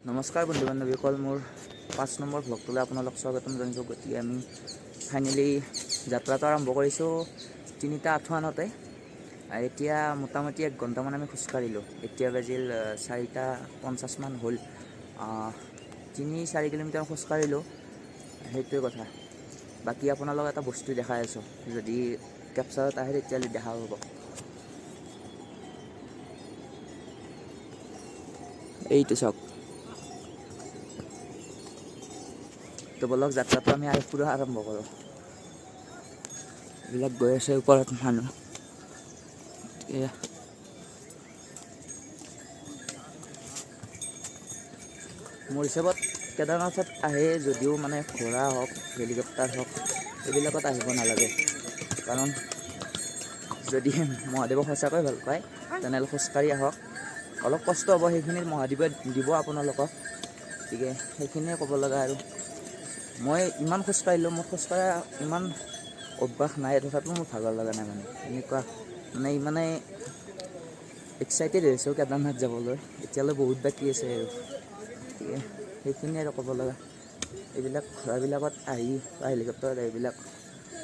নমস্কাৰ বন্ধু বান্ধৱীসকল, মোৰ 5 নম্বৰ ভ্লগটোলৈ আপোনালোক স্বাগতম জনাইছোঁ। গতিকে আমি ফাইনেলি যাত্ৰাটো আৰম্ভ কৰিছোঁ 3:08 এতিয়া মোটামুটি 1 ঘণ্টামান আমি খোজকাঢ়িলোঁ। এতিয়া বাজিল 4:50 মান হ'ল। 3-4 কিলোমিটাৰ খোজকাঢ়িলোঁ, সেইটোৱে কথা। বাকী আপোনালোক এটা বস্তু দেখাই আছোঁ, যদি কেপচাৰত আহে তেতিয়াহ'লে দেখা হ'ব। এইটো চাওক, তো বলক যাত্ৰাটো আমি আৰু পুৰা আৰম্ভ কৰোঁ। এইবিলাক গৈ আছে ওপৰত মানুহ। মোৰ হিচাপত কেদাৰনাথত আহে যদিও মানে ঘোঁৰা হওক, হেলিকপ্টাৰ হওক, এইবিলাকত আহিব নালাগে। কাৰণ যদি মহাদেৱক সঁচাকৈ ভাল পায় তেনেহ'লে খোজকাঢ়ি আহক। অলপ কষ্ট হ'ব, সেইখিনি মহাদেৱে দিব আপোনালোকক। গতিকে সেইখিনিয়ে ক'ব লগা। আৰু মই ইমান খোজকাঢ়িলোঁ, মোৰ খোজকঢ়া ইমান অভ্যাস নাই, তথাপিও মোৰ ভাগৰ লগা নাই। এনেকুৱা ইমানে এক্সাইটেড হৈছোঁ কেদাৰনাথ যাবলৈ। এতিয়ালৈ বহুত বাকী আছে আৰু গতিকে সেইখিনিয়ে আৰু ক'ব লগা। এইবিলাক ঘোঁৰাবিলাকত আহি বা হেলিকপ্টাৰত এইবিলাক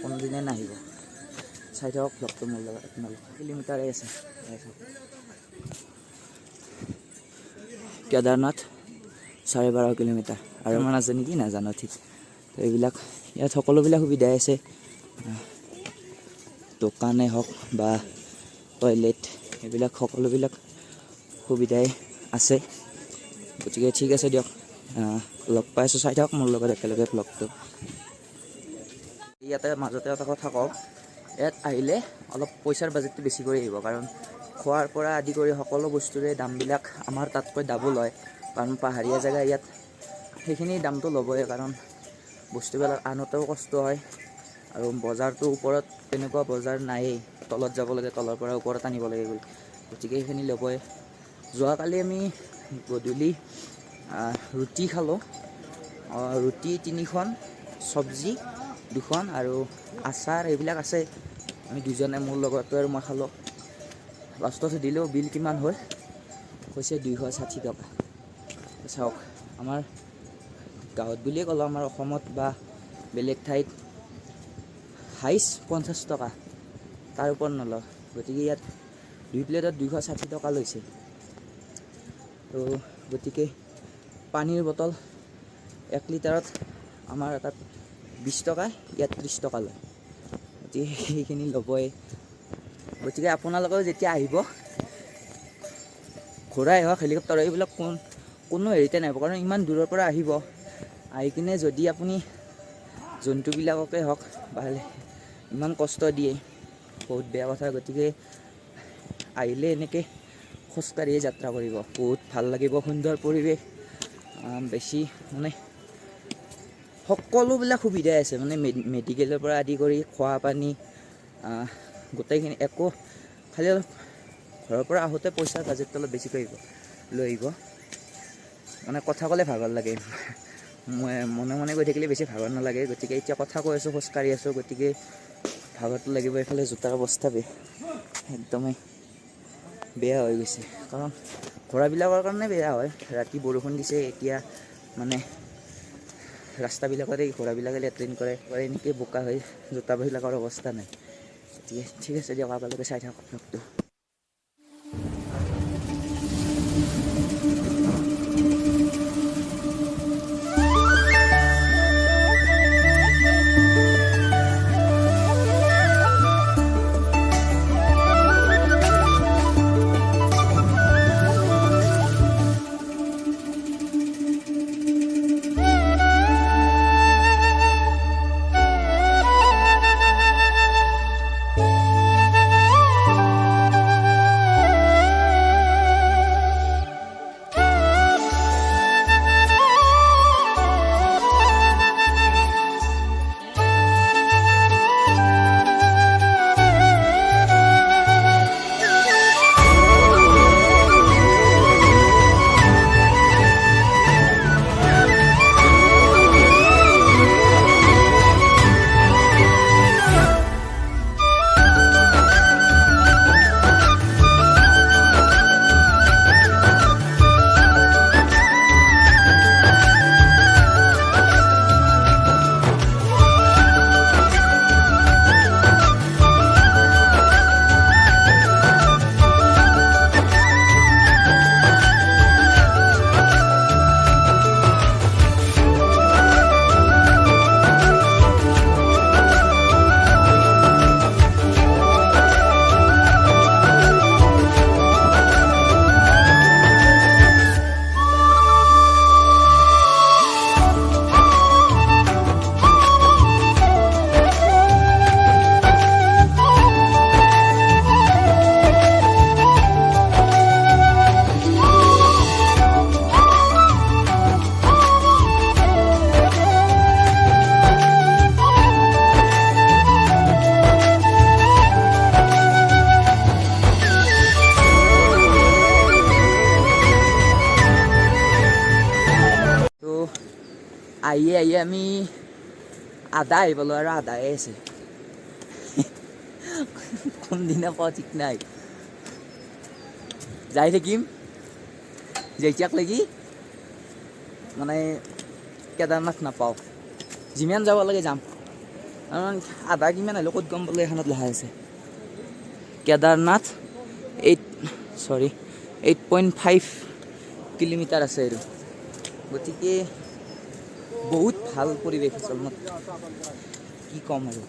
কোনোদিনে নাহিব। চাই থাকক ভ্লগটো মোৰ লগত আপোনালোক। কিলোমিটাৰে আছে কেদাৰনাথ 12.5 কিলোমিটাৰ আৰু মান আছে নেকি নাজানো ঠিক। তো এইবিলাক ইয়াত সকলোবিলাক সুবিধাই আছে, দোকানেই হওক বা টয়লেট, এইবিলাক সকলোবিলাক সুবিধাই আছে। গতিকে ঠিক আছে দিয়ক, লগ পাইছোঁ। চাই থাকক মোৰ লগত একেলগে ভ্লগটো। ইয়াতে মাজতে এটা কথা কওঁ, ইয়াত আহিলে অলপ পইচাৰ বাজেটটো বেছি কৰি আহিব। কাৰণ খোৱাৰ পৰা আদি কৰি সকলো বস্তুৰে দামবিলাক আমাৰ তাতকৈ ডাবল হয়। কাৰণ পাহাৰীয়া জেগা, ইয়াত সেইখিনি দামটো ল'বই। কাৰণ বস্তুবিলাক আনোতেও কষ্ট হয়, আৰু বজাৰটোৰ ওপৰত তেনেকুৱা বজাৰ নায়েই। তলত যাব লাগে, তলৰ পৰা ওপৰত আনিব লাগে। গতিকে সেইখিনি ল'বই। যোৱাকালি আমি গধূলি ৰুটি খালোঁ, ৰুটি 3খন, চব্জি 2খন আৰু আচাৰ এইবিলাক আছে। আমি দুজনে, মোৰ লগৰটো আৰু মই খালোঁ। লাষ্টত সুধিলোঁ বিল কিমান হ'ল, কৈছে 260 টকা। চাওক, আমাৰ গাঁৱত বুলিয়ে ক'লোঁ, আমাৰ অসমত বা বেলেগ ঠাইত হাইচ 50 টকা, তাৰ ওপৰত নলয়। গতিকে ইয়াত 2 প্লেটত 260 টকা লৈছে। তো গতিকে পানীৰ বটল 1 লিটাৰত আমাৰ তাত 20 টকা, ইয়াত 30 টকা লয়। গতিকে সেইখিনি ল'বই। গতিকে আপোনালোকেও যেতিয়া আহিব, ঘোঁৰাই হওক, হেলিকপ্টাৰ, এইবিলাক কোনো হেৰিতে নাহিব। কাৰণ ইমান দূৰৰ পৰা আহিব, আহি কিনে যদি আপুনি জন্তুবিলাককে হওক বা ইমান কষ্ট দিয়ে, বহুত বেয়া কথা। গতিকে আহিলে এনেকৈ খোজকাঢ়িয়ে যাত্ৰা কৰিব, বহুত ভাল লাগিব। সুন্দৰ পৰিৱেশ, বেছি সকলোবিলাক সুবিধাই আছে। মেডিকেলৰ পৰা আদি কৰি খোৱা পানী, গোটেইখিনি একো। খালি অলপ ঘৰৰ পৰা আহোঁতে পইচাৰ বাজেটটো অলপ বেছিকৈ লৈ আহিব। কথা ক'লে ভাগৰ লাগে, মই মনে গৈ থাকিলে বেছি ভাগৰ নালাগে। গতিকে এতিয়া কথা কৈ আছোঁ, খোজকাঢ়ি আছোঁ, গতিকে ভাগৰটো লাগিব। এইফালে জোতাৰ অৱস্থা একদমেই বেয়া হৈ গৈছে। কাৰণ ঘোঁৰাবিলাকৰ কাৰণে বেয়া হয়। ৰাতি বৰষুণ দিছে, এতিয়া ৰাস্তাবিলাকত এই ঘোঁৰাবিলাকে লেট্ৰিন কৰে, এনেকৈ বোকা হৈ জোতাবিলাকৰ অৱস্থা নাই। গতিকে ঠিক আছে দিয়ক, আপোনালোকে চাই থাকক ভ্লগটো। আহিয়ে আমি আধা আহি পালোঁ আৰু আধাই আছে। কোনদিনা পাওঁ ঠিক নাই, যাই থাকিম যেতিয়াক লাগি মানে কেদাৰনাথ নাপাওঁ। যিমান যাব লাগে যাম, কাৰণ আধা কিমান আহিলেও ক'ত গম পালে এখনত লেখা আছে কেদাৰনাথ 8.5 কিলোমিটাৰ আছে আৰু। গতিকে বহুত ভাল পৰিৱেশ আচলতে, কি ক'ম আৰু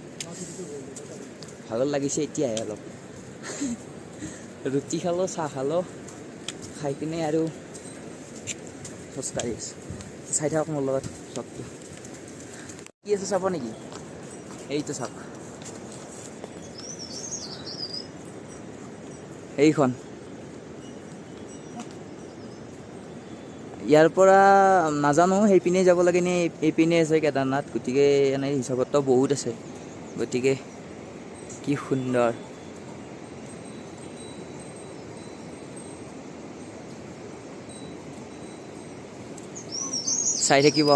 ভাগৰ লাগিছে এতিয়াহে অলপ। ৰুটি খালোঁ, চাহ খালোঁ, খাই কিনে আৰু খোজকাঢ়ি আছোঁ। চাই থাকক মোৰ লগত চবটো কি আছে চাব নেকি? এইটো চাওক, এইখন ইয়াৰ পৰা নাজানো সেইপিনে যাব লাগে নে এইপিনে আছে কেদাৰনাথ। গতিকে এনে হিচাপততো বহুত আছে। গতিকে কি সুন্দৰ, চাই থাকিব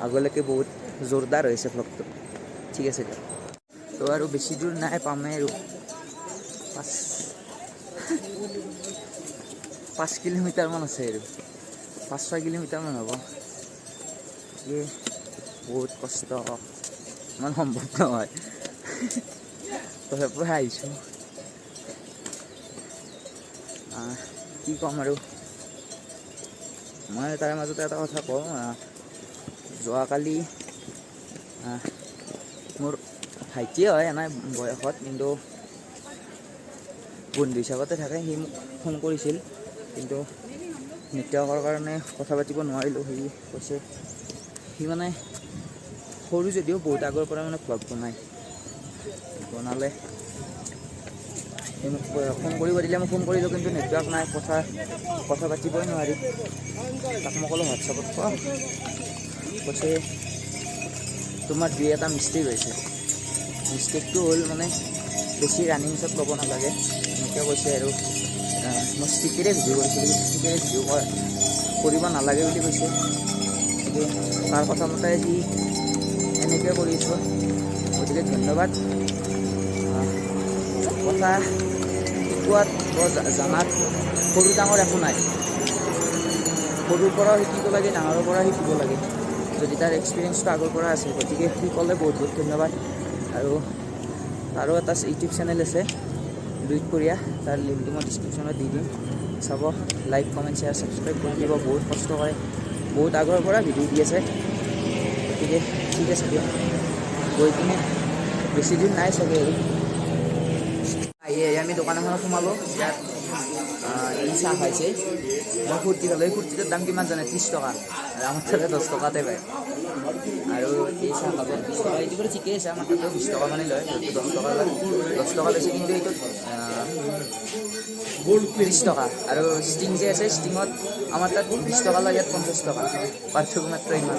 আগলৈকে। বহুত জোৰদাৰ হৈছে ভ্লগটো। ঠিক আছে দিয়ক। তো আৰু বেছি দূৰ নাই, পামেই আৰু 5 কিলোমিটাৰমান আছে আৰু 5-6 কিলোমিটাৰমান হ'ব। গতিকে বহুত কষ্ট, ইমান সম্ভৱ নহয়। তথাপিও আহিছোঁ, কি ক'ম আৰু। মই তাৰে মাজতে এটা কথা কওঁ, যোৱাকালি মোৰ ভাইটিয়ে হয় এনে বয়সত, কিন্তু বন্ধু হিচাপতে থাকে। সি মোক ফোন কৰিছিল, কিন্তু নেটৱৰ্কৰ কাৰণে কথা পাতিব নোৱাৰিলোঁ। সি কৈছে সি মানে সৰু যদিও বহুত আগৰ পৰা মানে ভ্লগ বনালে। সি মোক ফোন কৰিব দিলে, মই ফোন কৰিলোঁ, কিন্তু নেটৱৰ্ক নাই, কথা পাতিবই নোৱাৰি। তাক মই ক'লোঁ হোৱাটছআপত কোৱা। কৈছে তোমাৰ 2-এটা মিষ্টেক হৈছে। মিষ্টেকটো হ'ল মানে বেছি ৰানিং শ্বট ল'ব নালাগে, এনেকৈ কৈছে। আৰু মই ষ্টিকেৰে ভিডিঅ' কৰিছিলোঁ, ষ্টিকেৰে ভিডিঅ' কৰিব নালাগে বুলি কৈছে। গতিকে তাৰ কথা মতে সি এনেকৈ কৰিছোঁ। গতিকে ধন্যবাদ। কথা শিকোৱাত জনাত সৰু ডাঙৰ একো নাই। সৰুৰ পৰাও শিকিব লাগে, ডাঙৰৰ পৰা শিকিব লাগে, যদি তাৰ এক্সপিৰিয়েঞ্চটো আগৰ পৰা আছে। গতিকে সি ক'লে বহুত বহুত ধন্যবাদ। আৰু তাৰো এটা ইউটিউব চেনেল আছে দুইকৰীয়া, তাৰ লিংকটো মই ডিছক্ৰিপশ্যনত দি দিম, চাব। লাইক, কমেণ্ট, শ্বেয়াৰ, ছাবস্ক্ৰাইব কৰি দিব। বহুত কষ্ট কৰে, বহুত আগৰ পৰা ভিডিঅ' দি আছে। গতিকে ঠিক আছে দিয়ক, গৈ কিনে বেছি দিন নাই চাগে আৰু। আমি দোকান এখনত সোমালোঁ। ইয়াত ই চাহ খাইছে, মই কুৰ্তি খালোঁ। এই কুৰ্তিটোৰ দাম কিমান জানে? 30 টকা। আমাৰ তাতে 10 টকাতে পায়। আৰু এই চাহ খাব 20 টকা। এইটো বাৰু ঠিকেই আছে, আমাৰ তাতেও 20 টকা মানে লয়, 10 টকা লয়। 10 টকা লৈছে, কিন্তু এইটোত 30 টকা। আৰু ষ্টিং যে আছে, ষ্টিঙত আমাৰ তাত 20 টকা লয়, ইয়াত 50 টকা। পাৰ্থক্য মাত্ৰ ইমান।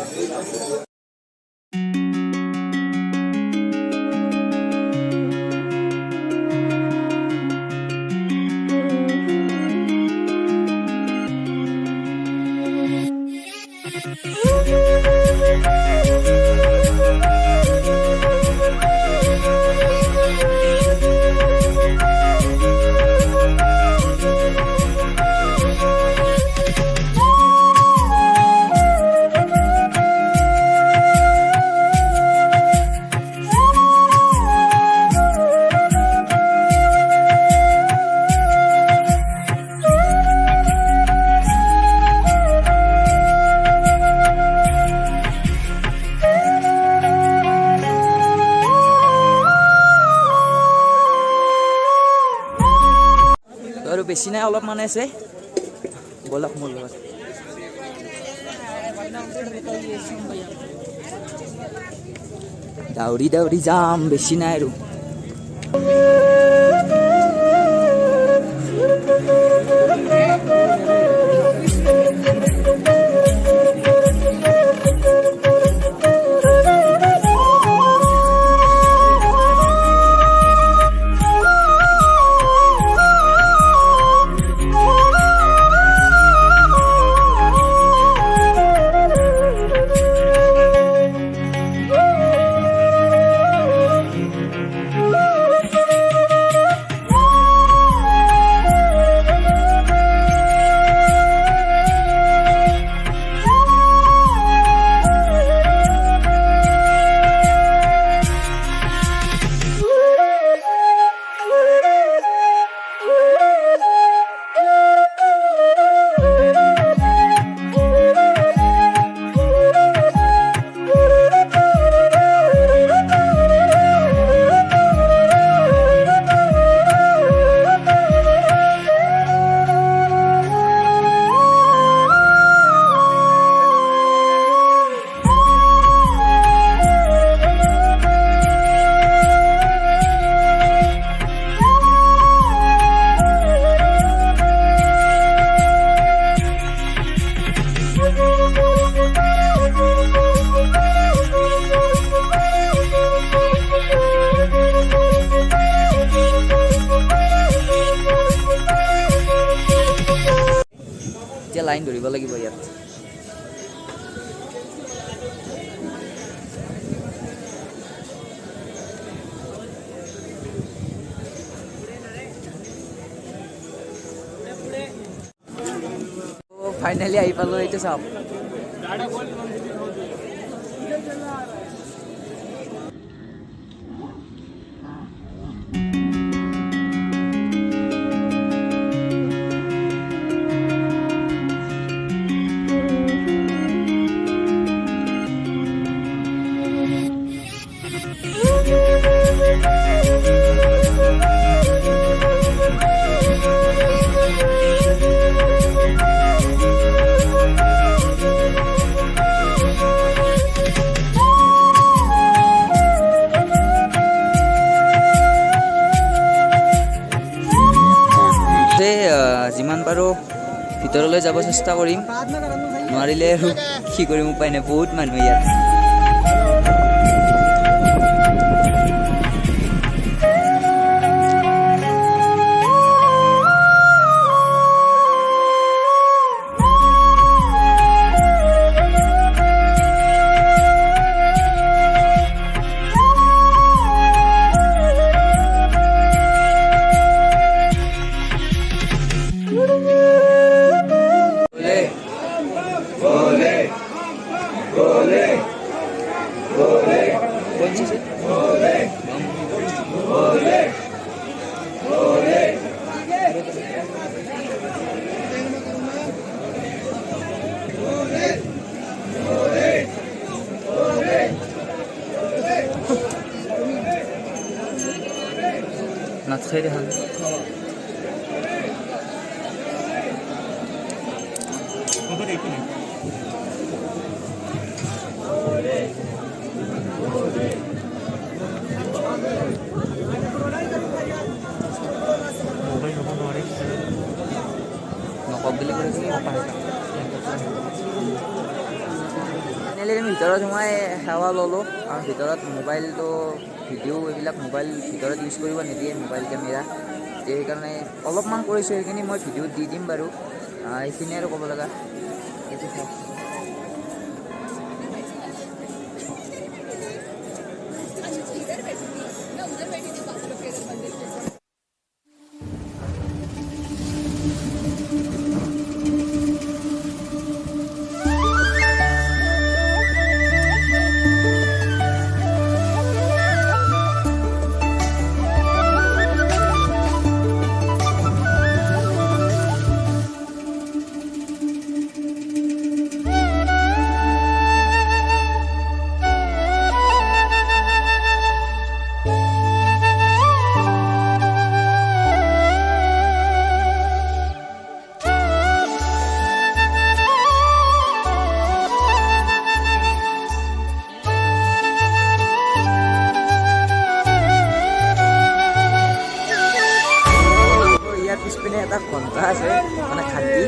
আৰু বেছি নাই, অলপমান আছে, বলক মোৰ লগত। দাউৰি দাউৰি যাম, বেছি নাই আৰু। লাইন ধৰিব লাগিব ইয়াত। ফাইনেলি আহি পালোঁ, এইটো চাওক। যিমান পাৰোঁ ভিতৰলৈ যাব চেষ্টা কৰিম, নোৱাৰিলে আৰু কি কৰিম, উপায় নাই, বহুত মানুহ ইয়াত। নাচাই দেখান নকব বুলি কৈছিল। ফাইনেলি আমি ভিতৰত সোমাই সেৱা ল'লোঁ, আৰু ভিতৰত মোবাইলটো ভিডিঅ' এইবিলাক মোবাইল ভিতৰত ইউজ কৰিব নিদিয়ে, মোবাইল কেমেৰা। সেইকাৰণে অলপমান কৰিছোঁ, সেইখিনি মই ভিডিঅ'ত দি দিম বাৰু। এইখিনি আৰু ক'ব লগা এইটো চাওক। পিছপিনে এটা ঘণ্টা আছে, মানে ঘাটি,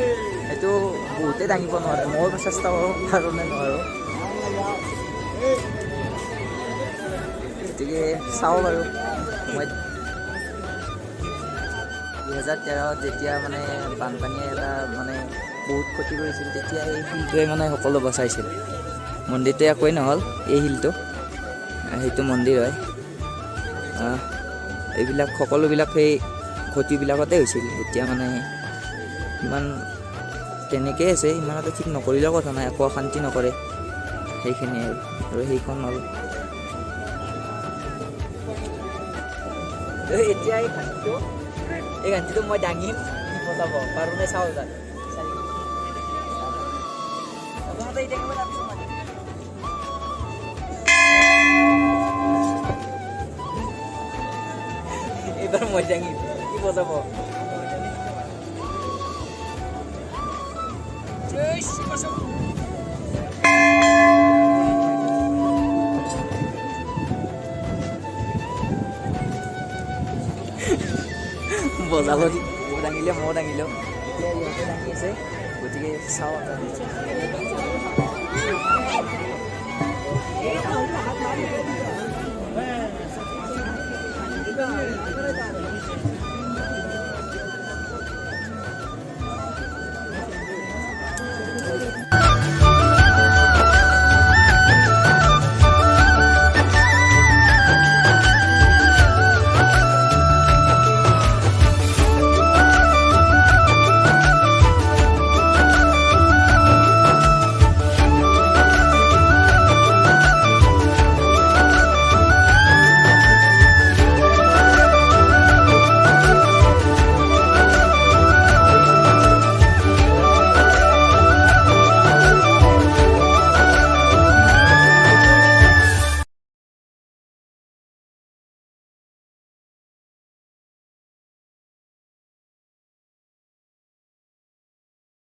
সেইটো বহুতে দাঙিব নোৱাৰে, মই চেষ্টা কৰোঁ, কাৰণে নোৱাৰোঁ। গতিকে চাওঁ বাৰু। মই 2013 যেতিয়া মানে বানপানীয়ে এটা মানে বহুত ক্ষতি কৰিছিল, তেতিয়া এই শিলটোৱে মানে সকলো বচাইছিল। মন্দিৰটো একোৱেই নহ'ল, এই শিলটো, সেইটো মন্দিৰ হয়। এইবিলাক সকলোবিলাক সেই ক্ষতিবিলাকতে হৈছিল। এতিয়া মানে ইমান তেনেকৈ আছে, ইমানতে ঠিক নকৰিলেও কথা নাই, একো অশান্তি নকৰে, সেইখিনিয়ে আৰু সেইখন হ'ল। এতিয়া এই ঘাটিটো মই দাঙিম, বজাব পাৰোঁ নে চাওঁ তাত। প্ৰথমতে এতিয়া এইবাৰ মই দাঙিম, কি বজাব। বজাব দাঙিলে ময়ো দাঙিলোঁ, এতিয়া ইহঁতে দাঙি আছে, গতিকে চাওঁ।